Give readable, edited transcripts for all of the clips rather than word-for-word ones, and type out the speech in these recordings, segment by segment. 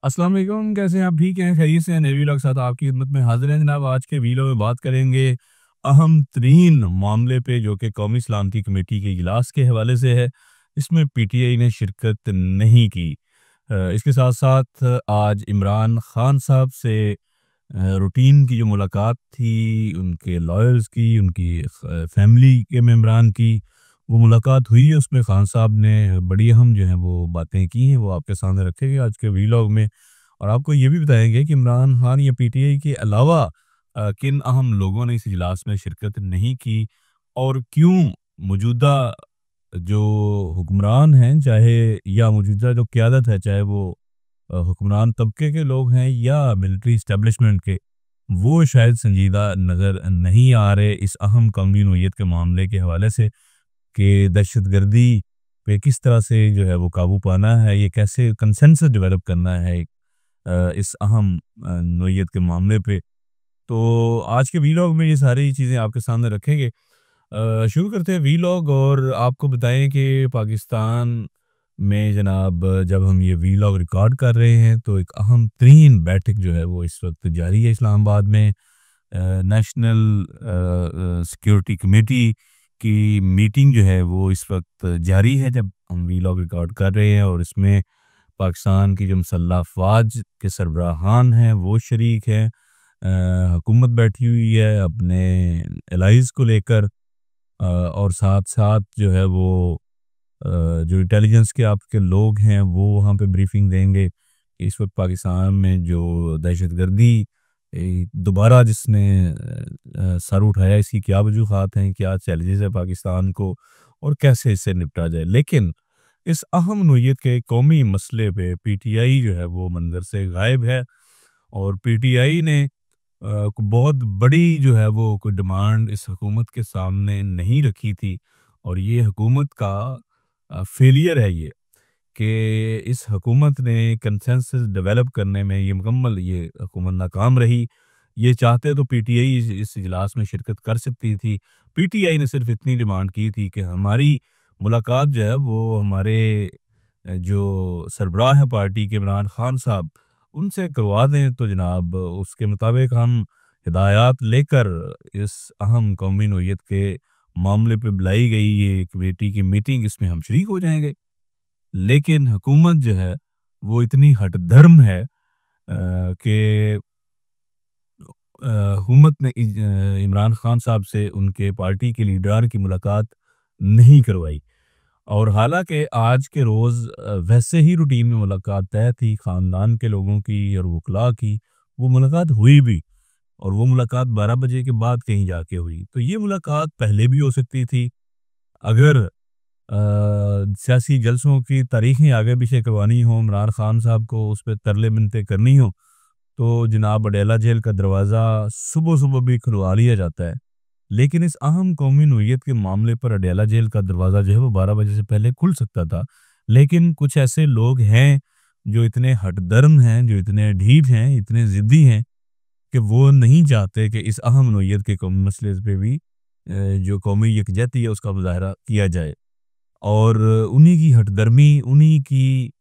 अस्सलाम वालेकुम, कैसे हैं आप? ठीक हैं, खैरियत से हैं? नए व्लॉग के साथ आपकी खिदमत में हाज़िर हैं जनाब। आज के वीडियो में बात करेंगे अहम तरीन मामले पे, जो कि कौमी सलामती कमेटी के इजलास के हवाले से है। इसमें पीटीआई ने शिरकत नहीं की। इसके साथ साथ आज इमरान खान साहब से रूटीन की जो मुलाकात थी, उनके लॉयर्स की, उनकी फैमिली के मेम्बरान की, वो मुलाकात हुई है। उसमें खान साहब ने बड़ी अहम जो है वो बातें की हैं, वो आपके सामने रखेंगे आज के वीलॉग में। और आपको ये भी बताएंगे कि इमरान खान या पीटीआई के अलावा किन अहम लोगों ने इस इजलास में शिरकत नहीं की और क्यों मौजूदा जो हुक्मरान हैं, चाहे या मौजूदा जो क़यादत है, चाहे वो हुक्मरान तबके के लोग हैं या मिलिट्री इस्टेब्लिशमेंट के, वो शायद संजीदा नज़र नहीं आ रहे इस अहम कौमी नौइयत के मामले के हवाले से, कि दहशतगर्दी पे किस तरह से जो है वो काबू पाना है, ये कैसे कंसेंसस डेवलप करना है इस अहम नौइयत के मामले पे। तो आज के वीलॉग में ये सारी चीज़ें आपके सामने रखेंगे। शुरू करते हैं वीलॉग और आपको बताएं कि पाकिस्तान में जनाब, जब हम ये वीलॉग रिकॉर्ड कर रहे हैं तो एक अहम तरीन बैठक जो है वो इस वक्त जारी है इस्लामाबाद में। नेशनल सिक्योरिटी कमेटी की मीटिंग जो है वो इस वक्त जारी है जब हम वीलॉग रिकॉर्ड कर रहे हैं, और इसमें पाकिस्तान की जो मुसल्लह अफ़वाज के सरबराहान हैं वो शरीक हैं। हुकूमत बैठी हुई है अपने एलाइज़ को लेकर, और साथ साथ जो है वो जो इंटेलिजेंस के आपके लोग हैं वो वहाँ पे ब्रीफिंग देंगे कि इस वक्त पाकिस्तान में जो दहशतगर्दी दोबारा जिसने सर उठाया, इसकी क्या वजूहात हैं, क्या चैलेंजेस है पाकिस्तान को, और कैसे इससे निपटा जाए। लेकिन इस अहम नौइयत के कौमी मसले पे पीटीआई जो है वो मंजर से गायब है, और पीटीआई ने बहुत बड़ी जो है वो कोई डिमांड इस हुकूमत के सामने नहीं रखी थी। और ये हुकूमत का फेलियर है ये, कि इस हुकूमत ने कंसेंसस डेवलप करने में ये हुकूमत नाकाम रही। ये चाहते तो पीटीआई इस इजलास में शिरकत कर सकती थी। पीटीआई ने सिर्फ इतनी डिमांड की थी कि हमारी मुलाकात जो है वो हमारे जो सरबराह है पार्टी के इमरान खान साहब, उनसे करवा दें, तो जनाब उसके मुताबिक हम हिदायत लेकर इस अहम कौमी नौइयत के मामले पे बुलाई गई ये कमेटी की मीटिंग, इसमें हम शरीक हो जाएंगे। लेकिन हुकूमत जो है वो इतनी हठधर्म है कि हुकूमत ने इमरान खान साहब से उनके पार्टी के लीडर की मुलाकात नहीं करवाई। और हालांकि आज के रोज़ वैसे ही रूटीन में मुलाकात तय थी ख़ानदान के लोगों की और वकला की, वो मुलाकात हुई भी, और वो मुलाकात 12 बजे के बाद कहीं जाके हुई। तो ये मुलाकात पहले भी हो सकती थी। अगर सियासी जलसों की तारीखें आगे पीछे करवानी हो, इमरान खान साहब को उस पे तरले मिन्नतें करनी हो, तो जनाब अडेला जेल का दरवाज़ा सुबह-सुबह भी खुलवा लिया जाता है। लेकिन इस अहम कौमी नौइयत के मामले पर अडेला जेल का दरवाज़ा जो है वो 12 बजे से पहले खुल सकता था। लेकिन कुछ ऐसे लोग हैं जो इतने हठधर्म हैं, जो इतने ढीठ हैं, इतने ज़िद्दी हैं कि वो नहीं चाहते कि इस अहम नौइयत के कौमी मसले पे भी जो कौमी यकजहती है उसका मुज़ाहरा किया जाए। और उन्हीं की हठधर्मी, उन्हीं की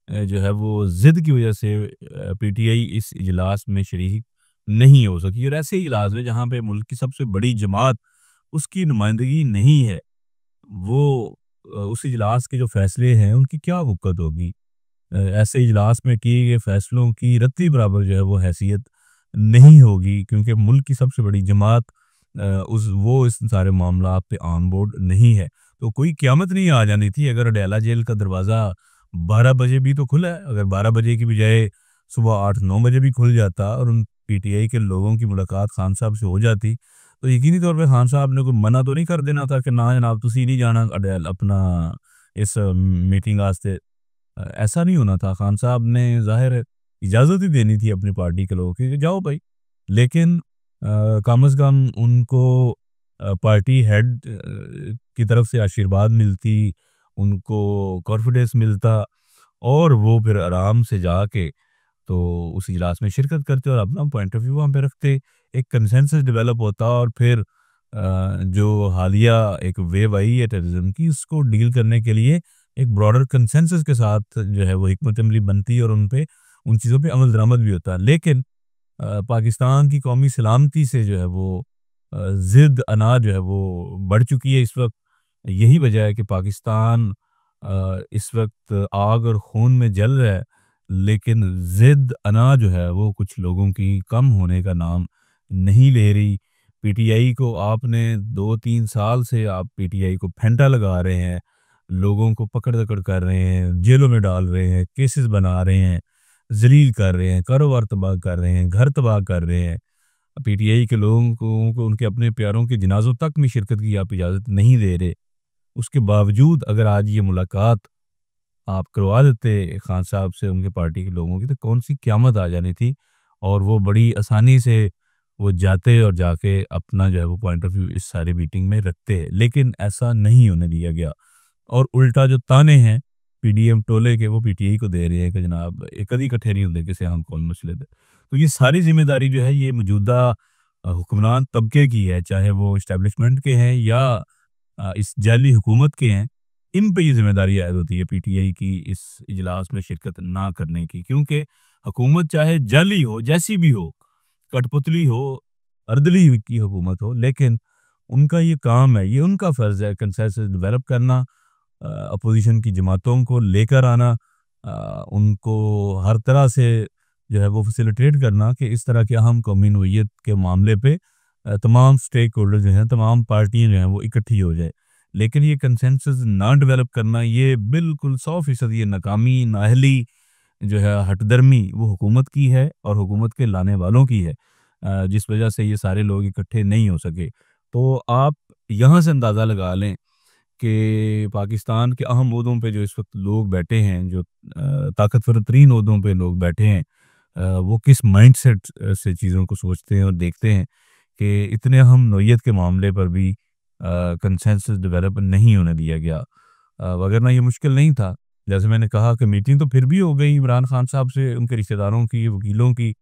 जो है वो ज़िद की वजह से पीटीआई इस इजलास में शरीक नहीं हो सकी। और ऐसे इजलास में जहाँ पे मुल्क की सबसे बड़ी जमात उसकी नुमाइंदगी नहीं है, वो उस इजलास के जो फैसले हैं उनकी क्या वक़्त होगी। ऐसे इजलास में किए गए फैसलों की रत्ती बराबर जो है वो हैसियत नहीं होगी, क्योंकि मुल्क की सबसे बड़ी जमात इस सारे मामलात पे ऑन बोर्ड नहीं है। तो कोई क़यामत नहीं आ जानी थी अगर अडेला जेल का दरवाज़ा 12 बजे भी तो खुला है। अगर 12 बजे की बजाय सुबह 8-9 बजे भी खुल जाता और उन पीटीआई के लोगों की मुलाकात खान साहब से हो जाती, तो यकीनी तौर पे खान साहब ने कोई मना तो नहीं कर देना था कि ना जनाब तुसी नहीं जाना अपना इस मीटिंग वास्ते। ऐसा नहीं होना था। खान साहब ने ज़ाहिर है इजाज़त ही देनी थी अपनी पार्टी के लोगों की कि जाओ भाई। लेकिन कम से कम उनको पार्टी हेड की तरफ से आशीर्वाद मिलती, उनको कॉन्फिडेंस मिलता, और वो फिर आराम से जाके तो उस इजलास में शिरकत करते और अपना पॉइंट ऑफ व्यू वहाँ पे रखते। एक कंसेंसस डेवलप होता, और फिर जो हालिया एक वेव आई है टेररिज्म की, उसको डील करने के लिए एक ब्रॉडर कंसेंसस के साथ जो है वो हिकमत अमली बनती और उन पे उन चीज़ों पे अमल दरामद भी होता। लेकिन पाकिस्तान की कौमी सलामती से जो है वो ज़िद अना जो है वो बढ़ चुकी है इस वक़्त। यही वजह है कि पाकिस्तान इस वक़्त आग और खून में जल रहा है, लेकिन ज़िद अना जो है वो कुछ लोगों की कम होने का नाम नहीं ले रही। पीटीआई को आपने 2-3 साल से आप पीटीआई को फेंटा लगा रहे हैं, लोगों को पकड़-दकड़ कर रहे हैं, जेलों में डाल रहे हैं, केसेस बना रहे हैं, ज़लील कर रहे हैं, कारोबार तबाह कर रहे हैं, घर तबाह कर रहे हैं। पीटीआई के लोगों को उनके अपने प्यारों के जनाज़ों तक में शिरकत की आप इजाज़त नहीं दे रहे। उसके बावजूद अगर आज ये मुलाकात आप करवा देते खान साहब से उनके पार्टी के लोगों की, तो कौन-सी क़यामत आ जानी थी और वो बड़ी आसानी से वो जाते और जाके अपना जो है वो पॉइंट ऑफ व्यू इस सारी मीटिंग में रखते। लेकिन ऐसा नहीं होने दिया गया और उल्टा जो ताने हैं पीडीएम टोले के वो पीटीआई को दे रहे हैं कि जनाब ये कदी इकट्ठे नहीं होंदे किसी हम कौन मसले पे। तो ये सारी ज़िम्मेदारी जो है ये मौजूदा हुक्मरान तबके की है, चाहे वो एस्टेब्लिशमेंट के हैं या इस जाली हुकूमत के हैं। इन पे ये ज़िम्मेदारी आयद होती है पीटीआई की इस इजलास में शिरकत ना करने की, क्योंकि हुकूमत चाहे जाली हो, जैसी भी हो, कठपुतली हो, अर्दली की हुकूमत हो, लेकिन उनका ये काम है, ये उनका फ़र्ज़ है कंसेंसस डेवलप करना, अपोज़िशन की जमातों को लेकर आना, उनको हर तरह से जो है वो फ़ैसिलिटेट करना कि इस तरह के अहम कौमी नोयत के मामले पे तमाम स्टेक होल्डर जो हैं, तमाम पार्टियाँ जो हैं वो इकट्ठी हो जाए। लेकिन ये कंसेंसस ना डेवलप करना, ये बिल्कुल 100% ये नाकामी, नाअहली जो है, हठधर्मी वो हुकूमत की है और हुकूमत के लाने वालों की है, जिस वजह से ये सारे लोग इकट्ठे नहीं हो सके। तो आप यहाँ से अंदाज़ा लगा लें कि पाकिस्तान के अहम ओहदों पे जो इस वक़्त लोग बैठे हैं, जो ताकतवर तरीन ओहदों पे लोग बैठे हैं, वो किस माइंडसेट से चीज़ों को सोचते हैं और देखते हैं कि इतने अहम नौइयत के मामले पर भी कंसेंसस डेवलप नहीं होने दिया गया। वगरना ये मुश्किल नहीं था। जैसे मैंने कहा कि मीटिंग तो फिर भी हो गई इमरान खान साहब से, उनके रिश्तेदारों की, वकीलों की,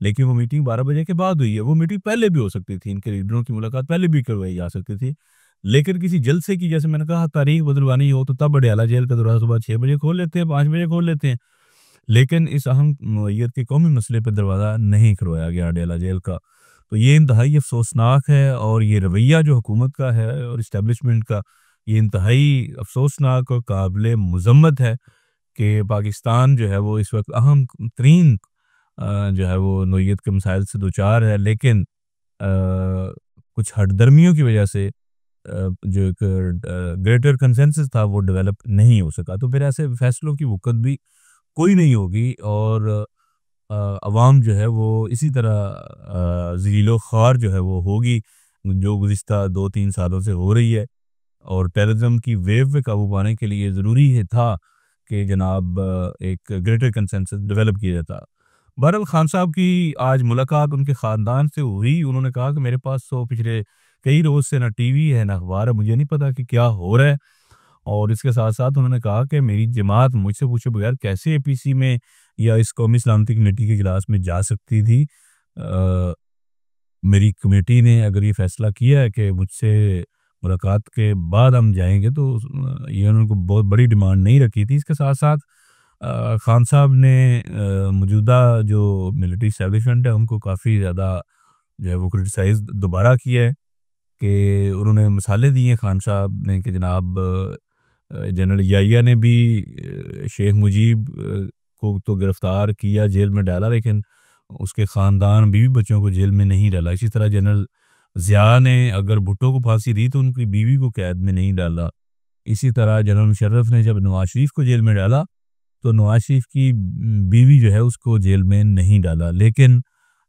लेकिन वो मीटिंग 12 बजे के बाद हुई है। वो मीटिंग पहले भी हो सकती थी, इनके लीडरों की मुलाकात पहले भी करवाई जा सकती थी। लेकिन किसी जलसे की, जैसे मैंने कहा, तारीख बदलवानी हो तो तब अडयाला जेल का दरवाज़ा सुबह 6 बजे खोल लेते हैं, 5 बजे खोल लेते हैं। लेकिन इस अहम नौइयत के कौमी मसले पे दरवाज़ा नहीं खुलवाया गया अडयाला जेल का। तो ये इंतहाई अफ़सोसनाक है और ये रवैया जो हुकूमत का है और इस्टेब्लिशमेंट का, ये इंतहाई अफ़सोसनाक और काबिल मज़म्मत है कि पाकिस्तान जो है वो इस वक़्त अहम तरीन जो है वो नौइयत के मसाइल से दो-चार है, लेकिन कुछ हठधर्मियों की वजह से जो एक ग्रेटर कंसेंसस था वो डेवलप नहीं हो सका। तो फिर ऐसे फैसलों की वक़्त भी कोई नहीं होगी और अवाम जो है वो इसी तरह ज़लील-ओ-ख़्वार जो है वो होगी, जो गुज़िश्ता 2-3 सालों से हो रही है। और टेररिज्म की वेव पे काबू पाने के लिए ज़रूरी है था कि जनाब एक ग्रेटर कंसेंसस डेवलप किया जाता। बहरहाल खान साहब की आज मुलाकात उनके ख़ानदान से हुई। उन्होंने कहा कि मेरे पास तो पिछले कई रोज़ से ना टीवी है, ना अखबार है, मुझे नहीं पता कि क्या हो रहा है। और इसके साथ-साथ उन्होंने कहा कि मेरी जमात मुझसे पूछे बगैर कैसे एपीसी में या इस कौमी सलामती कमेटी के इजलास में जा सकती थी। मेरी कमेटी ने अगर ये फैसला किया है कि मुझसे मुलाकात के बाद हम जाएँगे, तो ये उनको बहुत बड़ी डिमांड नहीं रखी थी। इसके साथ-साथ खान साहब ने मौजूदा जो मिलिट्री एस्टेब्लिशमेंट है उनको काफ़ी ज़्यादा जो है वो क्रिटिसाइज़ दोबारा किया है कि उन्होंने मिसालें दी हैं खान साहब ने कि जनाब जनरल याहिया ने भी शेख मुजीब को तो गिरफ्तार किया, जेल में डाला, लेकिन उसके ख़ानदान, बीवी-बच्चों को जेल में नहीं डाला। इसी तरह जनरल ज़िया ने अगर भुट्टो को फांसी दी तो उनकी बीवी को कैद में नहीं डाला। इसी तरह जनरल मुशर्रफ ने जब नवाज़ शरीफ को जेल में डाला, तो नवाज़ शरीफ की बीवी जो है उसको जेल में नहीं डाला। लेकिन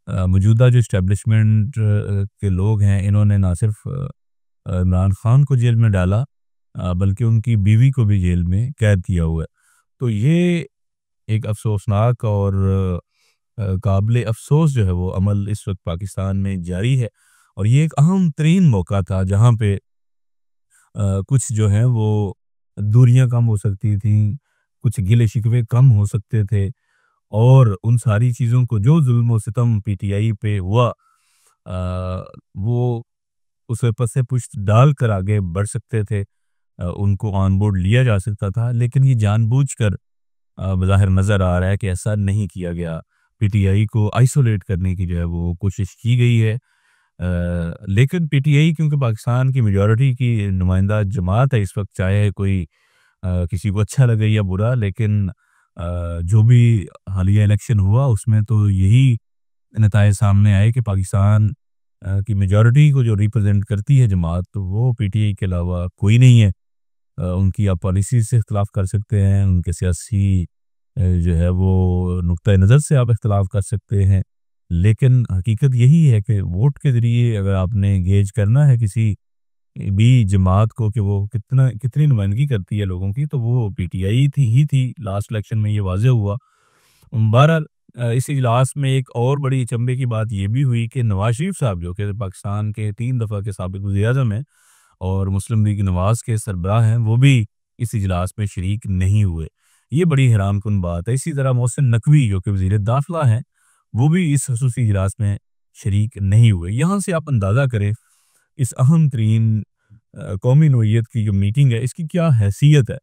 मौजूदा जो एस्टेब्लिशमेंट के लोग हैं, इन्होंने ना सिर्फ इमरान खान को जेल में डाला, बल्कि उनकी बीवी को भी जेल में कैद किया हुआ है। तो ये एक अफ़सोसनाक और काबिल अफ़सोस जो है वो अमल इस वक़्त पाकिस्तान में जारी है और ये एक अहम तरीन मौका था जहाँ पे कुछ जो हैं वो दूरियाँ कम हो सकती थीं, कुछ गिले-शिकवे कम हो सकते थे और उन सारी चीज़ों को, जो ज़ुल्म और सितम पीटीआई पे हुआ, वो उस पे पसे पुश्त डालकर आगे बढ़ सकते थे। उनको ऑन बोर्ड लिया जा सकता था, लेकिन ये जानबूझकर बज़ाहिर नज़र आ रहा है कि ऐसा नहीं किया गया। पीटीआई को आइसोलेट करने की जो है वो कोशिश की गई है। लेकिन पीटीआई क्योंकि पाकिस्तान की मेजॉरिटी की नुमाइंदा जमात है इस वक्त, चाहे कोई किसी को अच्छा लगे या बुरा, लेकिन जो भी हालिया इलेक्शन हुआ उसमें तो यही नताए सामने आए कि पाकिस्तान की मेजॉरिटी को जो रिप्रेजेंट करती है जमात, तो वो पीटीआई के अलावा कोई नहीं है। उनकी आप पॉलिसी से इख्तलाफ कर सकते हैं, उनके सियासी जो है वो नुक्ता नज़र से आप इख्तलाफ कर सकते हैं, लेकिन हकीकत यही है कि वोट के ज़रिए अगर आपने गेज करना है किसी भी जमात को कि वो कितनी नुमाइंदगी करती है लोगों की, तो वो पीटीआई थी लास्ट इलेक्शन में, ये वाज़ेह हुआ। बहरहाल इस इजलास में एक और बड़ी अचंभे की बात ये भी हुई कि नवाज शरीफ साहब जो कि पाकिस्तान के 3 दफ़ा के साबिक़ वज़ीर-ए-आज़म हैं और मुस्लिम लीग नवाज़ के सरबराह हैं, वो भी इस इजलास में शरीक नहीं हुए। ये बड़ी हैरानकुन बात है। इसी तरह मोहसिन नकवी जो कि वज़ीर दाखिला हैं, वो भी इस ख़ुसूसी इजलास में शरीक नहीं हुए। यहाँ से आप अंदाज़ा करें इस अहम तरीन कौमी नोयत की जो मीटिंग है, इसकी क्या हैसियत है?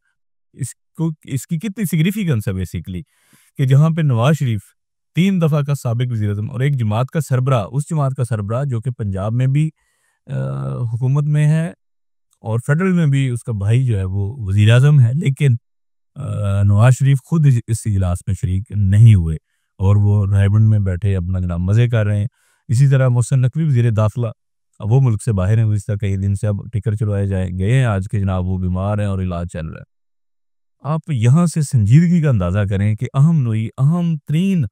इसको इसकी कितनी सिग्निफिकेंस है बेसिकली, कि जहाँ पे नवाज शरीफ 3 दफ़ा का साबिक़ वज़ीर-ए-आज़म और एक जमात का सरबराह, उस जमात का सरबराह जो कि पंजाब में भी हुकूमत में है और फेडरल में भी उसका भाई जो है वो वज़ीर-ए-आज़म है, लेकिन नवाज शरीफ खुद इस इजलास में शरीक नहीं हुए और वो रायबंद में बैठे अपना जनाब मज़े कर रहे हैं। इसी तरह मोहसिन नकवी वज़ीर दाखिला, अब वो मुल्क से बाहर हैं गुज़िश्ता कई दिन से, अब टिकर चलवाए गए हैं आज के, जनाब वो बीमार हैं और इलाज चल रहा है। आप यहाँ से संजीदगी का अंदाज़ा करें कि अहम तरीन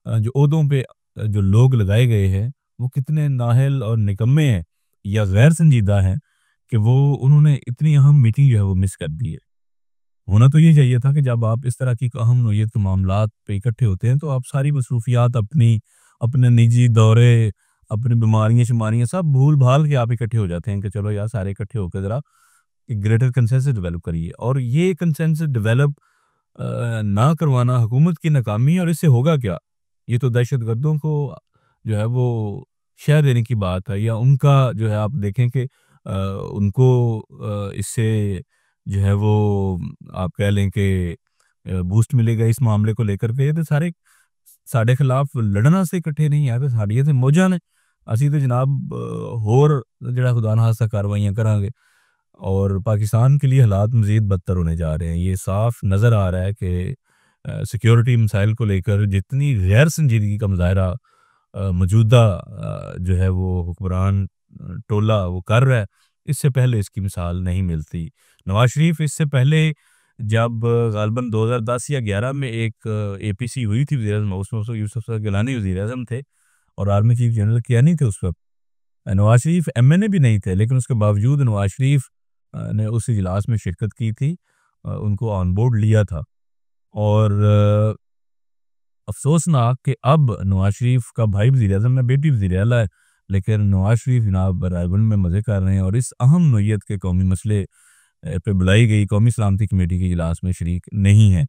जो ओहदों पे जो लोग लगाए गए हैं, वो कितने नाअहल और निकम्मे हैं या गैर संजीदा हैं कि वो उन्होंने इतनी अहम मीटिंग जो है वो मिस कर दी है। होना तो ये चाहिए था कि जब आप इस तरह की अहम नोयत के मामलात पे इकट्ठे होते हैं, तो आप सारी मसरूफियात अपनी, अपने निजी दौरे, अपनी बीमारियाँ-शुमारियाँ सब भूल-भाल के आप इकट्ठे हो जाते हैं कि चलो यार सारे इकट्ठे होके ज़रा एक ग्रेटर कंसेंसस डेवलप करिए, और ये कंसेंसस डेवलप ना करवाना हुकूमत की नाकामी है। और इससे होगा क्या? ये तो दहशतगर्दों को जो है वो शह देने की बात है, या उनका जो है आप देखें कि उनको इससे जो है वो आप कह लें कि बूस्ट मिलेगा इस मामले को लेकर के। ये तो सारे साढ़े खिलाफ लड़न वास्ते इकट्ठे नहीं आए, साड़ियाँ तो मौजां ने, ਅਸੀਂ तो जनाब होर जिहड़ा खुदा ना खास्ता कार्रवाइयाँ करांगे और पाकिस्तान के लिए हालात मज़ीद बदतर होने जा रहे हैं। ये साफ नज़र आ रहा है कि सिक्योरिटी मसाइल को लेकर जितनी गैर संजीदगी का मुज़ाहरा मौजूदा जो है वो हुक्मरान टोला वो कर रहा है, इससे पहले इसकी मिसाल नहीं मिलती। नवाज शरीफ इससे पहले जब ग़ालिबन 2010 या 11 में एक एपीसी हुई थी वज़ीर-ए-आज़म, उसमें यूसुफ गिलानी वज़ीर-ए-आज़म थे और आर्मी चीफ जनरल कियानी थे उस वक़्त। नवाज शरीफ एमएनए भी नहीं थे, लेकिन उसके बावजूद नवाज शरीफ ने उस इजलास में शिरकत की थी, उनको ऑन बोर्ड लिया था। और अफ़सोसनाक कि अब नवाज शरीफ का भाई वज़ीर-ए-आज़म है, बेटी वज़ीर आला है, लेकिन नवाज शरीफ जनाब रायबंद में मज़े कर रहे हैं और इस अहम नोयत के कौमी मसले पे बुलाई गई कौमी सलामती कमेटी के इजलास में शरीक नहीं है।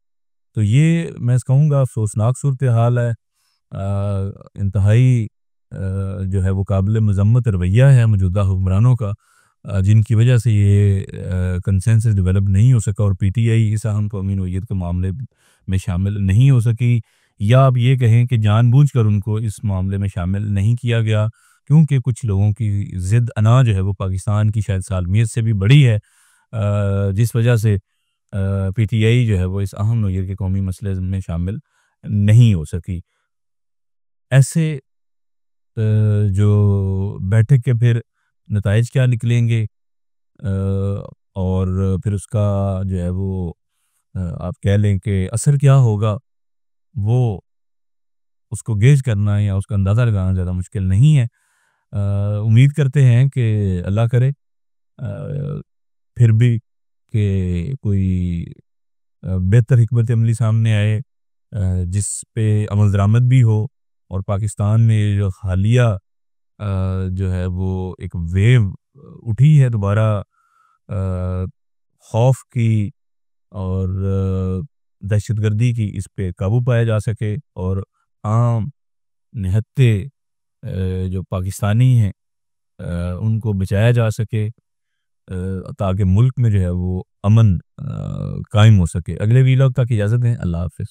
तो ये मैं कहूँगा अफ़सोसनाक सूरत हाल है। इंतहाई जो है वो काबिल मज़म्मत रवैया है मौजूदा हुक्मरानों का, जिनकी वजह से ये कंसेंसस डेवलप नहीं हो सका और पीटीआई इस अहम कौमी नोयत के मामले में शामिल नहीं हो सकी, या आप ये कहें कि जानबूझकर उनको इस मामले में शामिल नहीं किया गया, क्योंकि कुछ लोगों की ज़िद अना जो है वो पाकिस्तान की शायद सालमियत से भी बड़ी है, जिस वजह से पीटीआई जो है वो इस अहम नोयत के कौमी मसले में शामिल नहीं हो सकी। ऐसे जो बैठक के फिर नताइज क्या निकलेंगे और फिर उसका जो है वो आप कह लें कि असर क्या होगा, वो उसको गेज करना या उसका अंदाज़ा लगाना ज़्यादा मुश्किल नहीं है। उम्मीद करते हैं कि अल्लाह करे फिर भी कि कोई बेहतर हिकमत अमली सामने आए, जिस पे अमल दरामद भी हो और पाकिस्तान में ये जो हालिया जो है वो एक वेव उठी है दोबारा खौफ की और दहशतगर्दी की, इस पे काबू पाया जा सके और आम निहत्ते जो पाकिस्तानी हैं उनको बचाया जा सके, ताकि मुल्क में जो है वो अमन कायम हो सके। अगले वीलॉग तक इजाज़त दें। अल्लाह हाफ़िज़।